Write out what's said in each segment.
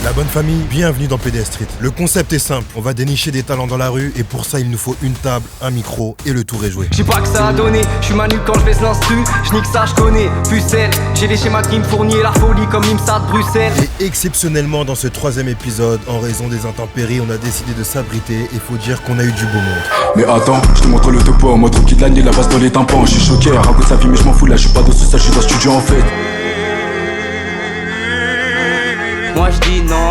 La bonne famille, bienvenue dans PDS Street. Le concept est simple, on va dénicher des talents dans la rue et pour ça il nous faut une table, un micro et le tour est joué. J'sais pas que ça a donné, j'suis Manu quand j'baisse l'instru, j'nique ça j'connais, pucelle, j'ai les schémas qui me fournissent la folie comme l'IMSA de Bruxelles. Et exceptionnellement dans ce troisième épisode, en raison des intempéries, on a décidé de s'abriter et faut dire qu'on a eu du beau monde. Mais attends, je te montre le topo, moi trop petit de l'année, la base dans les tympans. Je suis choqué, raconte sa vie mais je m'en fous là, je suis pas dans ce ça, je suis dans le studio en fait. Moi j'dis non.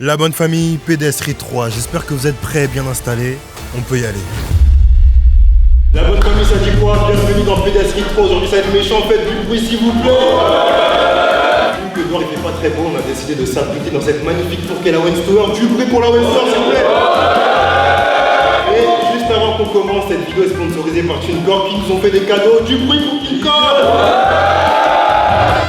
La bonne famille, PDS Street 3, j'espère que vous êtes prêts et bien installés, on peut y aller. La bonne famille, ça dit quoi? Bienvenue dans PDS Street 3, aujourd'hui ça va être méchant, faites du bruit s'il vous plaît. Vu que le noir il fait pas très beau, on a décidé de s'abriter dans cette magnifique tour qu'est la Wayne Store. Du bruit pour la Wayne Store s'il vous plaît. Et juste avant qu'on commence, cette vidéo est sponsorisée par TuneCore qui nous ont fait des cadeaux. Du bruit pour TuneCore.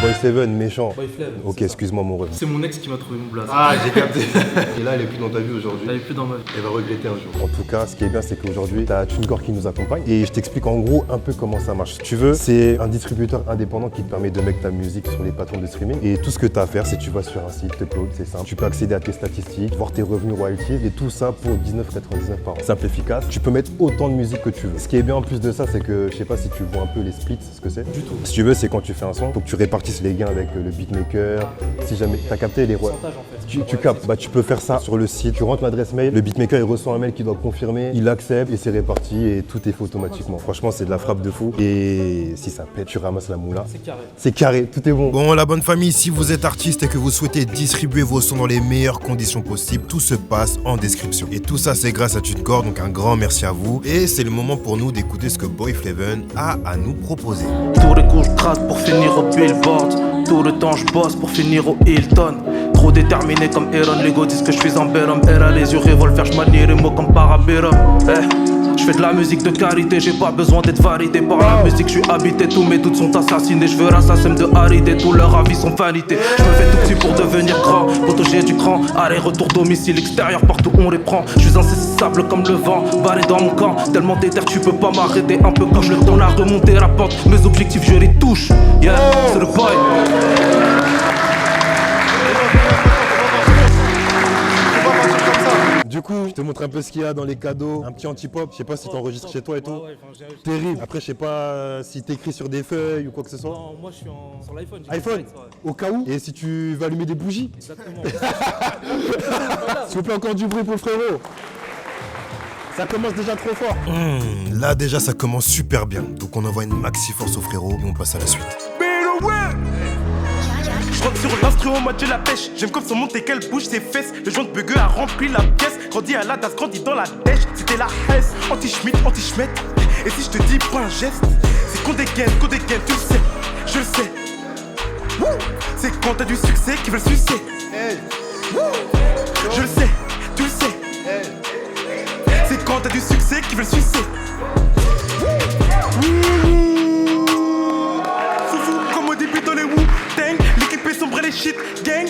Boy Seven, méchant. Boy Flav. Ok, excuse-moi mon ref. C'est mon ex qui m'a trouvé mon blaze. Ah, j'ai capté. Et là, elle est plus dans ta vie aujourd'hui. Elle est plus dans ma vie. Elle va regretter un jour. En tout cas, ce qui est bien, c'est qu'aujourd'hui, t'as TuneCore qui nous accompagne et je t'explique en gros un peu comment ça marche. Si tu veux, c'est un distributeur indépendant qui te permet de mettre ta musique sur les plateformes de streaming et tout ce que t'as à faire, c'est que tu vas sur un site, t'upload, c'est simple. Tu peux accéder à tes statistiques, voir tes revenus royalties et tout ça pour 19,99 par an. Simple, efficace. Tu peux mettre autant de musique que tu veux. Ce qui est bien en plus de ça, c'est que je sais pas si tu vois un peu les splits, c'est ce que c'est. Du tout. Si tu veux, c'est quand tu fais un son, faut que tu répartisses les gains avec le beatmaker. Si jamais t'as capté les Pourcentage en fait. tu captes, bah tu peux faire ça sur le site, tu rentres l'adresse mail, le beatmaker il reçoit un mail qui doit confirmer, il accepte et c'est réparti et tout est fait automatiquement. Franchement c'est de la frappe de fou et si ça pète tu ramasses la moula. C'est carré. C'est carré, tout est bon. Bon la bonne famille, si vous êtes artiste et que vous souhaitez distribuer vos sons dans les meilleures conditions possibles, tout se passe en description. Et tout ça c'est grâce à TuneCore, donc un grand merci à vous. Et c'est le moment pour nous d'écouter ce que Boy Flaven a à nous proposer. Tous les coups je trace pour finir au billboard. Tout le temps je bosse pour finir au Hilton. Trop déterminé comme Aaron, les go disent que je suis un bel homme. Elle a les yeux revolver, je manie les mots comme Parabéra. Je fais de la musique de qualité, j'ai pas besoin d'être validé par la musique, je suis habité, tous mes doutes sont assassinés. Je veux l'assassin de Haridé, tous leurs avis sont vanité. Je me fais tout petit pour devenir grand, protéger du cran. Aller, retour, domicile, extérieur, partout on les prend. Je suis insaisissable comme le vent, barré dans mon camp. Tellement déter, tu peux pas m'arrêter, un peu comme le temps à remonter la pente. Mes objectifs, je les touche, yeah, c'est le boy. Du coup, je te montre un peu ce qu'il y a dans les cadeaux, un petit anti-pop, je sais pas si t'enregistres chez toi et tout. Ouais, Terrible. Après, je sais pas si t'écris sur des feuilles ou quoi que ce soit. Non, moi je suis sur l'iPhone. iPhone, au cas où. Et si tu veux allumer des bougies. Exactement. S'il vous plaît, encore du bruit pour le frérot. Ça commence déjà trop fort. Là déjà ça commence super bien. Donc on envoie une maxi force au frérot et on passe à la suite. Je rentre sur l'instru en mode j'ai la pêche. J'aime comme son monte et qu'elle bouge ses fesses. Le joint de bugueux a rempli la pièce. Grandi à la das, grandi dans la dèche. C'était la hesse, anti-schmidt, anti-schmet. Et si je te dis pas un geste, c'est qu'on dégaine, tu le sais, je le sais. Wouh, c'est quand t'as du succès qui veulent sucer. Wouh, je le sais, tu le sais. C'est quand t'as du succès qui veulent sucer. Foufou, comme au début dans les Wu-Tang. L'équipe est sombre et les shit gang.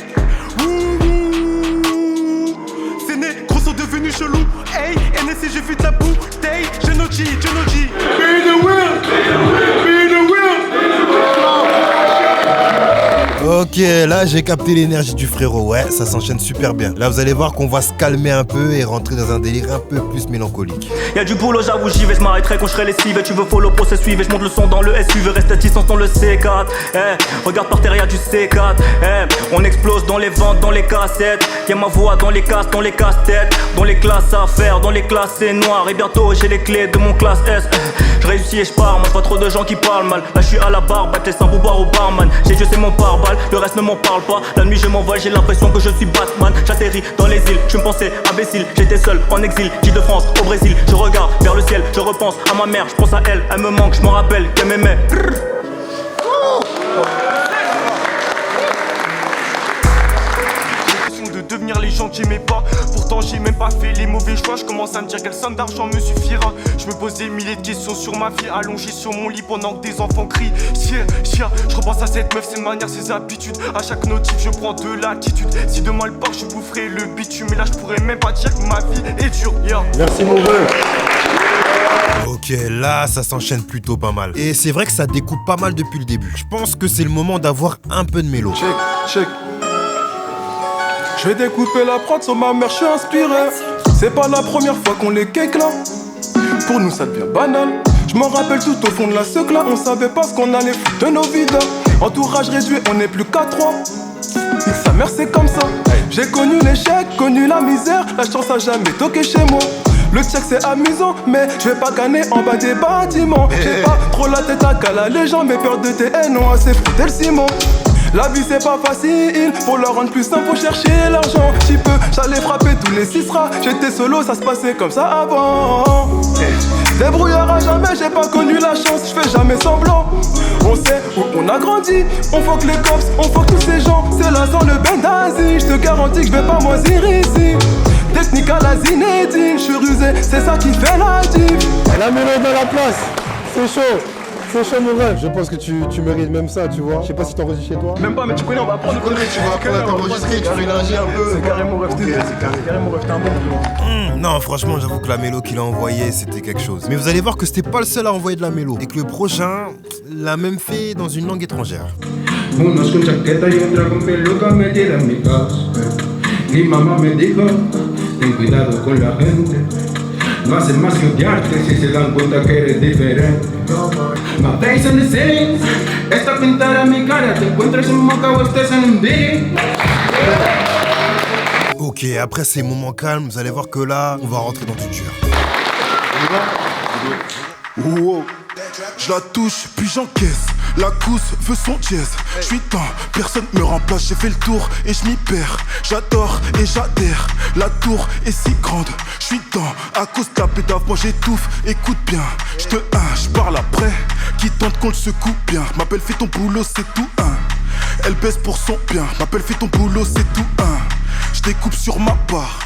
C'est né, gros sont devenus chelous. Hey, NSC j'ai vu de la bouteille. Genoji. Be the will, be the will. Ok, là j'ai capté l'énergie du frérot, ouais, ça s'enchaîne super bien. Là vous allez voir qu'on va se calmer un peu et rentrer dans un délire un peu plus mélancolique. Y'a du boulot, j'avoue, j'y vais, j'm'arrêterai quand j'serai lessive. Tu veux follow, process suivre, j'monte le son dans le SUV. Reste à distance dans le C4. Regarde par terre, y'a du C4. On explose dans les ventes, dans les cassettes. Y'a ma voix dans les casse-têtes. Dans les classes à faire, dans les classes c'est noir. Et bientôt j'ai les clés de mon classe S. Je réussis et je pars, moi j'vois trop de gens qui parlent mal. Là je suis à la barre, battre les sans boire au barman. J'ai Dieu c'est mon pare-balles, le reste ne m'en parle pas. La nuit je m'envole, j'ai l'impression que je suis Batman. J'atterris dans les îles, je me pensais imbécile. J'étais seul en exil, Île de France, au Brésil. Je regarde vers le ciel, je repense à ma mère. Je pense à elle, elle me manque, je me rappelle qu'elle m'aimait. De devenir les gens que j'aimais pas. Pourtant j'ai même pas fait les mauvais choix. Je commence à me dire quelle somme d'argent me suffira. Je me pose des milliers de questions sur ma vie, allongé sur mon lit pendant que des enfants crient. Chia, je repense à cette meuf, ses manières, ses habitudes. À chaque notif je prends de l'attitude. Si demain le part je boufferai le bitume. Mais là je pourrais même pas dire que ma vie est dure. Merci mon vœu. Ok, là, ça s'enchaîne plutôt pas mal. Et c'est vrai que ça découpe pas mal depuis le début. Je pense que c'est le moment d'avoir un peu de mélo. Check. Je vais découper la prod sur ma mère, je suis inspiré. C'est pas la première fois qu'on les cake là. Pour nous ça devient banal. Je m'en rappelle tout au fond de la secle là. On savait pas ce qu'on allait foutre de nos vides. Entourage réduit, on n'est plus qu'à 3. Sa mère c'est comme ça. J'ai connu l'échec, connu la misère. La chance a jamais toqué chez moi. Le check c'est amusant, mais je vais pas gagner en bas des bâtiments. J'ai pas trop la tête à caler les gens. Mes peurs de TN ont assez frotté le ciment. La vie c'est pas facile, pour le rendre plus simple faut chercher l'argent. J'y peux, j'allais frapper tous les 6 rats. J'étais solo, ça se passait comme ça avant. Débrouillard à jamais, j'ai pas connu la chance, je fais jamais semblant. On sait où on a grandi, on fuck les cops, on fuck tous ces gens. C'est là sans le Benghazi, je te garantis que je vais pas moisir ici. Technique à la Zinedine, je suis rusé, c'est ça qui fait la diff. La mélo dans la place, c'est chaud. C'est chaud mon rêve. Je pense que tu mérites même ça, tu vois. Je sais pas si t'enregistres chez toi. Même pas, mais tu connais, on va apprendre. Tu vas apprendre à t'enregistrer, tu fais l'ingé un peu. C'est carrément rêve, c'est carrément rêve, t'es un bon. Non, franchement, j'avoue que la mélo qu'il a envoyée, c'était quelque chose. Mais vous allez voir que c'était pas le seul à envoyer de la mélo. Et que le prochain l'a même fait dans une langue étrangère. Unos con chaqueta y otra con peluca me tiran mi casa. Mi mamá me dijo, ten cuidado con la gente. No hacen más que odiarte si se dan cuenta que eres diferente. My face on the ceiling, está pintada mi cara. Te encuentres en Moca o estés en un beat. Ok, après ces moments calmes, vous allez voir que là, on va rentrer dans du dur. Wow. Je la touche, puis j'encaisse. La cousse veut son jazz. Je suis temps, personne me remplace. J'ai fait le tour et je m'y perds. J'adore et j'adhère. La tour est si grande. Je suis temps, à cause de la pédave, moi j'étouffe. Écoute bien, je te je parle après. Qui tente qu'on le secoue bien. M'appelle fais ton boulot, c'est tout Elle baisse pour son bien. M'appelle fais ton boulot, c'est tout Je découpe sur ma part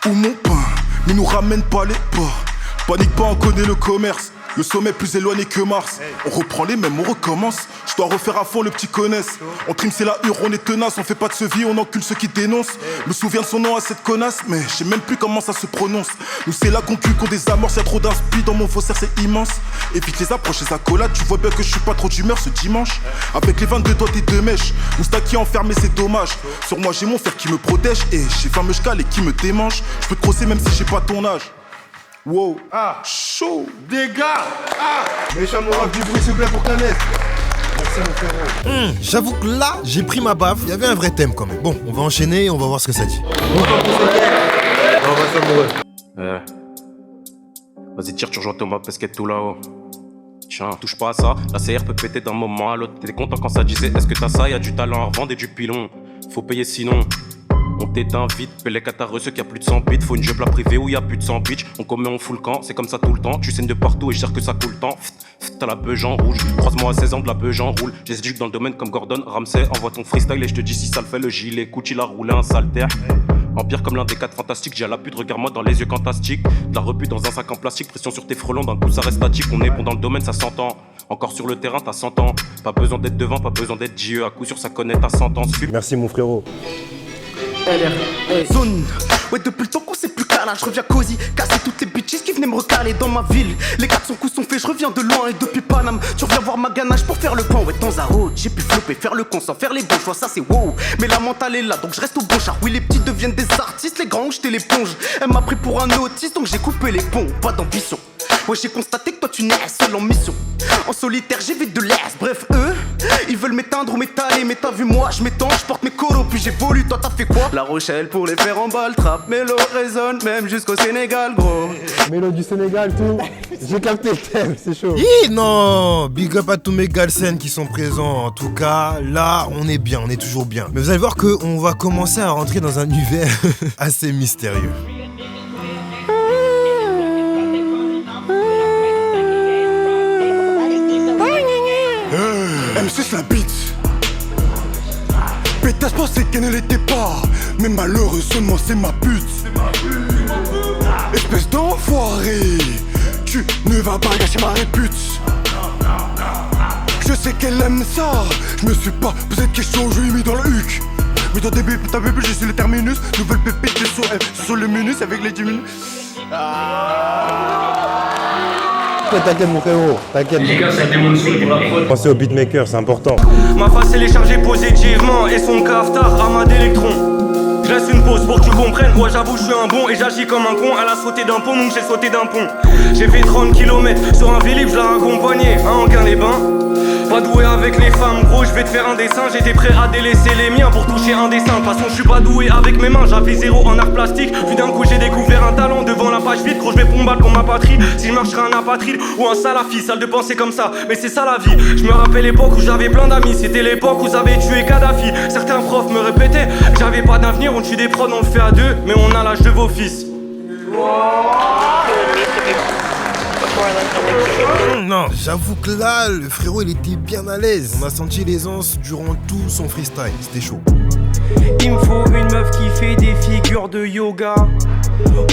ou mon pain, mais nous ramène pas les porcs. Panique pas, on connaît le commerce. Le sommet plus éloigné que Mars. On reprend les mêmes, on recommence. Je dois refaire à fond, le petit connaisse. On trime, c'est la hure, on est tenace. On fait pas de ce vie, on encule ceux qui dénoncent. Me souviens de son nom à cette connasse, mais je sais même plus comment ça se prononce. Nous c'est la concu qu'on désamorce, y'a trop d'inspi dans mon faussaire, c'est immense. Évite les approches, les accolades, tu vois bien que je suis pas trop d'humeur ce dimanche. Avec les 22 doigts des 2 mèches, Moustaki enfermé, c'est dommage. Sur moi j'ai mon frère qui me protège, et j'ai faim me j'cale et qui me démange. Je peux te crosser même si j'ai pas ton âge. Wow, chaud. Dégâts. Méchant mon rap du bruit s'il vous plaît pour Canette. Merci mon frérot. J'avoue que là, j'ai pris ma baffe. Il y avait un vrai thème quand même. Bon, on va enchaîner et on va voir ce que ça dit. Vas-y, tire, tu rejoins Thomas Pesquet tout là-haut. Tiens, touche pas à ça. La CR peut péter d'un moment à l'autre. T'étais content quand ça disait est-ce que t'as ça? Y'a du talent à revendre et du pilon. Faut payer sinon. On t'éteint vite, paie les catareux ceux qui a plus de 100 bits. Faut une job la privée où y a plus de 100 bitch. On commet, on fout le camp, c'est comme ça tout le temps. Tu saignes de partout et je sais que ça coule le temps. T'as la beuge en rouge, croise-moi à 16 ans de la beuge en roule. J'ai séduit dans le domaine comme Gordon Ramsay. Envoie ton freestyle et je te dis si ça le fait. Le gilet Gucci il a roulé un sale terre. Empire comme l'un des 4 fantastiques, j'ai à la pute, regarde-moi dans les yeux fantastiques. De la repu dans un sac en plastique, pression sur tes frelons, d'un coup ça reste statique. On est bon dans le domaine, ça s'entend. Encore sur le terrain, t'as 100 ans. Pas besoin d'être devant, pas besoin d'être JE. À coup sûr, ça connaît ta sentence. Merci mon frérot. Zone. Ouais, depuis le temps qu'on sait plus câlin, je reviens cosy, casser toutes les bitches qui venaient me recaler dans ma ville. Les garçons coups sont faits, je reviens de loin et depuis Paname. Tu reviens voir ma ganache pour faire le point. Ouais, temps à route, j'ai pu flopper, faire le con sans faire les bons choix, ça c'est wow. Mais la mentale est là, donc je reste au bon char. Oui, les petits deviennent des artistes, les grands ont jeté l'éponge. Elle m'a pris pour un autiste, donc j'ai coupé les ponts, pas d'ambition. Ouais, j'ai constaté que toi tu n'es seul en mission. En solitaire, j'évite de l'aise. Bref, eux, ils veulent m'éteindre ou m'étaler. Mais t'as vu, moi, je m'étends, je porte mes colos, puis j'évolue. Toi, t'as fait quoi? La Rochelle pour les faire en balle, trap, mélo résonne, même jusqu'au Sénégal, gros. Mélo du Sénégal, tout. J'ai capté le thème, c'est chaud. Non, big up à tous mes galsen qui sont présents. En tout cas, là, on est bien, on est toujours bien. Mais vous allez voir qu'on va commencer à rentrer dans un univers assez mystérieux. MC c'est un beat. Pétasse pensait qu'elle ne l'était pas, mais malheureusement c'est ma pute. Espèce d'enfoiré, tu ne vas pas gâcher ma répute. Je sais qu'elle aime ça, je me suis pas posé de questions, je lui ai mis dans le huc. Mais dans ta bébé j'ai su le terminus, nouvelle pépite sur le minus avec les 10 minutes. T'inquiète mon frérot, t'inquiète. Les gars, ça démonte pour la prod. Pensez au beatmaker, c'est important. Ma face elle est chargée positivement et son cafetard rama d'électrons. Je laisse une pause pour que tu comprennes. Moi j'avoue je suis un bon et j'agis comme un con. Elle a sauté d'un pont donc j'ai sauté d'un pont. J'ai fait 30 km sur un vélib, je l'ai accompagné à Anguin-les-Bains. Pas doué avec les femmes, gros, je vais te faire un dessin. J'étais prêt à délaisser les miens pour toucher un dessin. De toute façon, je suis pas doué avec mes mains. J'avais 0 en art plastique. Puis d'un coup, j'ai découvert un talent devant la page vide. Gros, je vais combattre pour ma patrie. Si je marche, je serai un apatride ou un salafi. Sale de penser comme ça, mais c'est ça la vie. Je me rappelle l'époque où j'avais plein d'amis. C'était l'époque où j'avais tué Kadhafi. Certains profs me répétaient que j'avais pas d'avenir. On tue des prods, on le fait à deux, mais on a l'âge de vos fils. Non, j'avoue que là, le frérot il était bien à l'aise. On a senti l'aisance durant tout son freestyle, c'était chaud. Il me faut une meuf qui fait des figures de yoga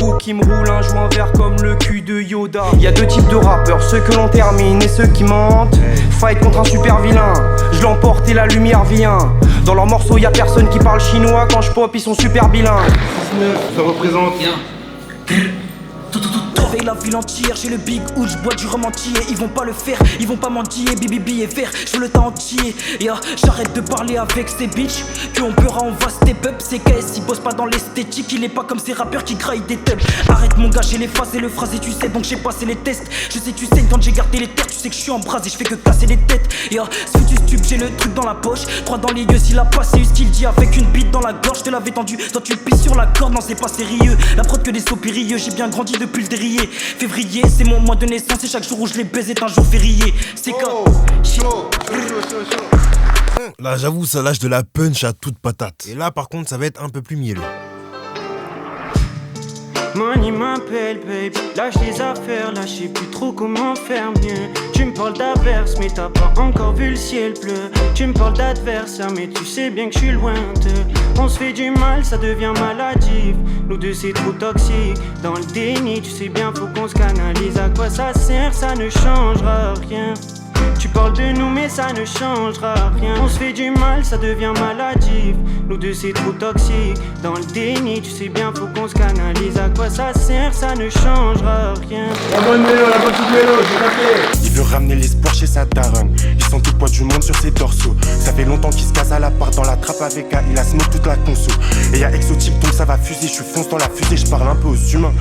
ou qui me roule un joint vert comme le cul de Yoda. Y'a deux types de rappeurs, ceux que l'on termine et ceux qui mentent. Fight contre un super vilain, je l'emporte et la lumière vient. Dans leurs morceaux y'a personne qui parle chinois. Quand je pop ils sont super bilingues. Ça représente Réveille la ville entière, j'ai le big hood, je bois du rhum entier. Ils vont pas le faire, ils vont pas mentir. Bibi est vert, je veux le temps entier. Et j'arrête de parler avec ces bitches. Que on pleura, on va step up. Ces KS, ils bossent pas dans l'esthétique. Il est pas comme ces rappeurs qui graillent des tubs. Arrête mon gars, j'ai les phases et le phrasé, tu sais. Donc j'ai passé les tests. Je sais, tu sais, quand j'ai gardé les terres, tu sais que je suis embrasé. Je fais que casser les têtes. Et ce foutu stup, j'ai le truc dans la poche. 3 dans les yeux, s'il a passé ce qu'il dit avec une bite dans la gorge. Je te l'avais tendu, toi tu pisses sur la corde. Non, c'est pas sérieux. La prod que des sopirieux, j'ai bien grandi depuis le derrière. Février, c'est mon mois de naissance et chaque jour où je les baise est un jour férié. C'est comme... Là, j'avoue, ça lâche de la punch à toute patate. Et là, par contre, ça va être un peu plus mielleux. Money m'appelle, babe. Lâche les affaires, là, je sais plus trop comment faire mieux. Tu me parles d'averse, mais t'as pas encore vu le ciel bleu. Tu me parles d'adversaire, mais tu sais bien que je suis loin de. On se fait du mal, ça devient maladif. Nous deux, c'est trop toxique. Dans le déni, tu sais bien, faut qu'on se canalise. À quoi ça sert, ça ne changera rien. Tu parles de nous mais ça ne changera rien. On se fait du mal, ça devient maladif. Nous deux c'est trop toxique. Dans le déni, tu sais bien faut qu'on se canalise. À quoi ça sert, ça ne changera rien. La bonne petite mélo, j'ai capté. Il veut ramener l'espoir chez sa daronne. Ils sont tout poids du monde sur ses dorsaux. Ça fait longtemps qu'il se casse à la part dans la trappe avec A. Il a smoke toute la conso. Et y'a exotique donc ça va fuser. Je suis fonce dans la fusée, je parle un peu aux humains.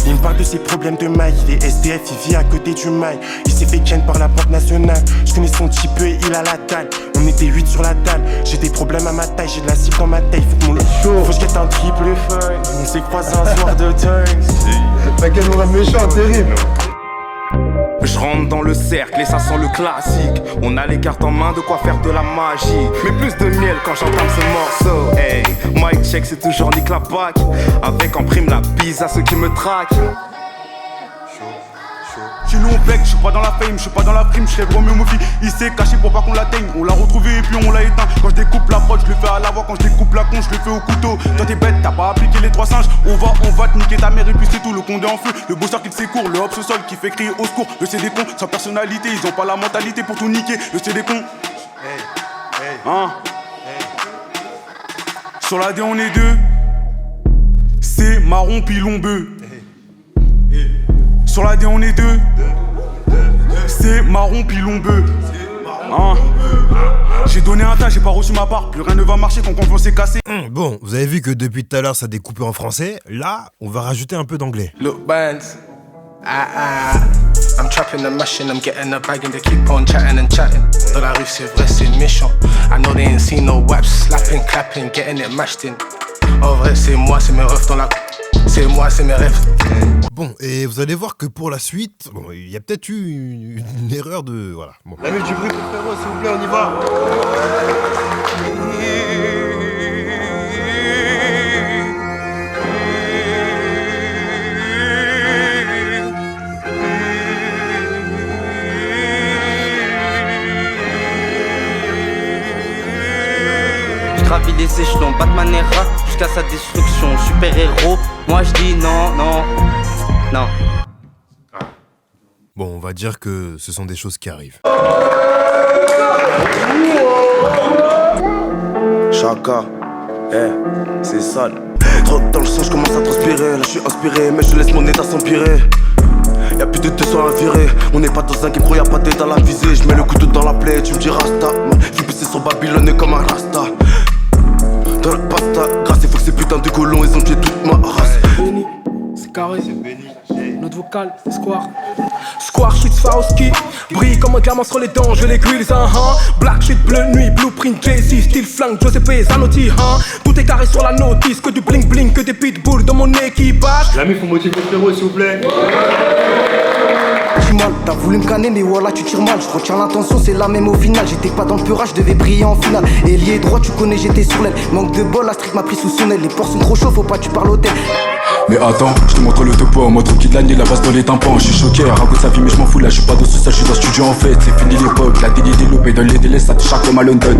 Il me parle de ses problèmes de maille. Il est SDF, il vit à côté du mail. Il s'est fait ken par la banque nationale. Je connais son type et il a la dalle. On était 8 sur la dalle. J'ai des problèmes à ma taille, j'ai de la cible dans ma taille. Faut que je guette un triple feuille. On s'est croisé un soir de dingue. T'inquiète, on a méchant, terrible. Je rentre dans le cercle et ça sent le classique. On a les cartes en main, de quoi faire de la magie. Mais plus de miel quand j'entame ce morceau. Hey, mic check, c'est toujours nique la bac. Avec en prime la bise à ceux qui me traquent. Chez nous on bec, je suis pas dans la fame, je suis pas dans la prime, je serais Romeo Mofi. Il s'est caché pour pas qu'on l'atteigne. On l'a retrouvé et puis on l'a éteint. Quand je découpe la prod, je le fais à la voix. Quand je découpe la con, je le fais au couteau. Toi t'es bête, t'as pas appliqué les 3 singes. On va te niquer ta mère et puis c'est tout. Le condé en feu, le bosseur qui te secourt, le hop au sol qui fait crier au secours. Le c'est des cons, sans personnalité, ils ont pas la mentalité pour tout niquer. Le c'est des cons. Hein? Sur la D on est deux. C'est marron puis lombeux. Sur la D on est deux. C'est marron puis lombeux. Hein? J'ai donné un tas, j'ai pas reçu ma part. Plus rien ne va marcher quand confiance est cassée. Bon, vous avez vu que depuis tout à l'heure ça découpait en français. Là, on va rajouter un peu d'anglais. Look bands, I'm trapping the machine, I'm getting a bag and they keep on chatting and chatting. Dans la rue c'est vrai c'est méchant. I know they ain't seen no waps, slapping, clapping, getting it mashed in. En vrai c'est moi, c'est mes refs dans la... C'est moi, c'est mes rêves. Bon, et vous allez voir que pour la suite, bon, il y a peut-être eu une erreur de... Voilà. Bon. La musique du bruit, frérot, s'il vous plaît, on y va. Je gravis les échelons, Batman et rat jusqu'à sa destruction. Super héros, moi je dis non, non, non. Bon, on va dire que ce sont des choses qui arrivent. Chaka, c'est sale. Trop dans le sang, je commence à transpirer. Là je suis inspiré, mais je laisse mon état s'empirer. Y'a plus de 200 à virer. On n'est pas dans un game, gros, y'a pas d'aide à la visée. Je mets le couteau dans la plaie, tu me dis Rasta. Fais pousser sur Babylone comme un Rasta. Dans la pasta, grâce faut que ces putains de colons, ils ont tué toute ma race. Béni, c'est carré, notre vocal, c'est Square. Square shit Swarovski, brille comme un diamant sur les dents, je l'aiguille, black shit, bleu nuit, blueprint, Jay-Z, style flingue, Giuseppe Zanotti, tout est carré sur la notice, que du bling bling, que des pitbulls dans mon équipage. L'ami, faut motiver le frérot, s'il vous plaît. Mal, t'as voulu me canner mais voilà tu tires mal. Je retiens l'intention, c'est la même au final. J'étais pas dans le purage, je devais briller en finale. Ailier droit, tu connais, j'étais sur l'aile. Manque de bol, la street m'a pris sous son aile. Les ports sont trop chauds, faut pas tu parles hôtel. Mais attends, je te montre le topo, moi trop qui de l'année, la base dans les tympans. Je suis choqué, raconte sa vie mais je m'en fous là, je suis pas dans ce sale, je suis dans le studio en fait. C'est fini l'époque, la délit développée dans les délais, ça te charge comme à London.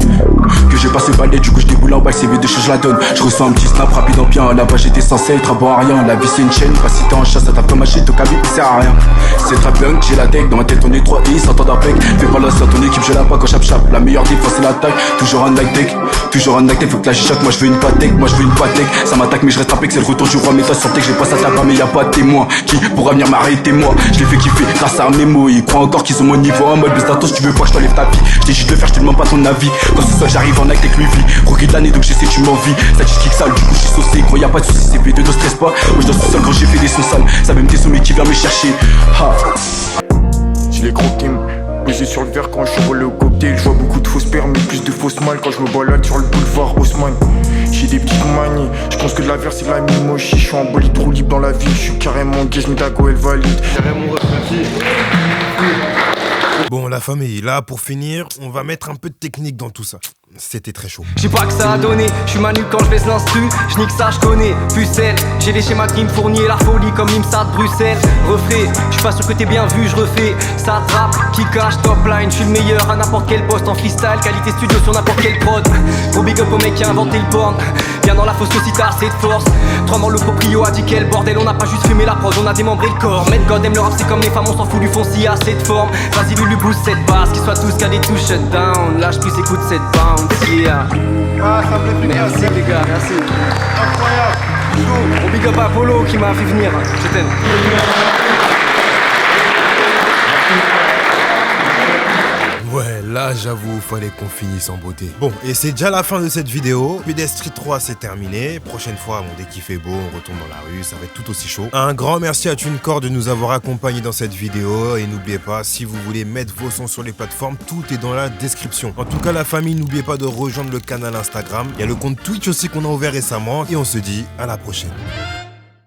Que j'ai passé balai, du coup je déboule en balle, c'est vite de change la donne. Je reçois un petit snap rapide en bien, là-bas j'étais censé être à bon à rien. La vie c'est une chaîne, pas si t'es en chasse, ça tape comme un shit, au cabine, ça sert à rien. C'est très bien, j'ai la deck, dans ma tête on est 3 et ils s'entendent avec. Fais pas la sur ton équipe, je la pas quand chap. La meilleure défense c'est l'attaque, toujours un like deck. Toujours un acte, faut que la chichac, moi je veux une patek, ça m'attaque mais je reste impec, c'est le retour du roi, mais toi sur que j'ai pas ça tape, mais y'a pas de témoin qui pourra venir m'arrêter moi. Je les fais kiffer grâce à mes mots, ils croient encore qu'ils ont mon niveau en mode si tu veux pas que je t'enlève ta vie. Je t'ai juste de faire, je te demande pas ton avis. Quand ce soir j'arrive en acte avec lui vie, rookie de l'année donc j'essaie tu m'envies. Ça dit kick sale, du coup je suis saucé, gros y'a pas de soucis, c'est V2, ne stresse pas. Moi je dois sous-sol quand j'ai fait des sons sales, ça même des sommets qui vient me chercher. J'ai les gros teams. Posé sur le verre quand je roule le cocktail. Je vois beaucoup de fausses permis, plus de fausses malles quand je me balade sur le boulevard Haussmann. J'ai des petites manies, je pense que de la verre c'est de la mimochi. Je suis en bolide trop libre dans la ville, je suis carrément gaze, mais Dago elle valide. Carrément ressenti. Bon la famille, là pour finir, on va mettre un peu de technique dans tout ça. C'était très chaud. J'sais pas que ça a donné, j'suis manu quand j'baisse l'instru, j'nique ça j'connais, pucelle. J'ai les schémas qui me fournissent la folie comme l'IMSA de Bruxelles. Refrais, j'suis pas sûr que t'es bien vu, j'refais. Ça trappe, qui cache, top line, j'suis le meilleur à n'importe quel poste en freestyle, qualité studio sur n'importe quel prod. Gros big up au mec qui a inventé le porn. Viens dans la fosse que si t'as assez de force. 3 morts le proprio a dit quel bordel, on n'a pas juste fumé la prod, on a démembré le corps. Maître God aime le rap, c'est comme les femmes, on s'en fout du fond s'il y a assez de forme. Vas-y lui boost cette basse, qu'ils soient tous qu'à des touches shutdown. Lâche plus, écoute cette bounce, yeah. Ah, ça me plaît. Merci les gars, merci. Incroyable. Gros big up à Apollo qui m'a fait venir, je t'aime. Ouais, là j'avoue, fallait qu'on finisse en beauté. Bon, et c'est déjà la fin de cette vidéo. PDS Street 3 c'est terminé. Prochaine fois, bon, dès qu'il fait beau, on retourne dans la rue, ça va être tout aussi chaud. Un grand merci à TuneCore de nous avoir accompagnés dans cette vidéo. Et n'oubliez pas, si vous voulez mettre vos sons sur les plateformes, tout est dans la description. En tout cas, la famille, n'oubliez pas de rejoindre le canal Instagram. Il y a le compte Twitch aussi qu'on a ouvert récemment. Et on se dit à la prochaine.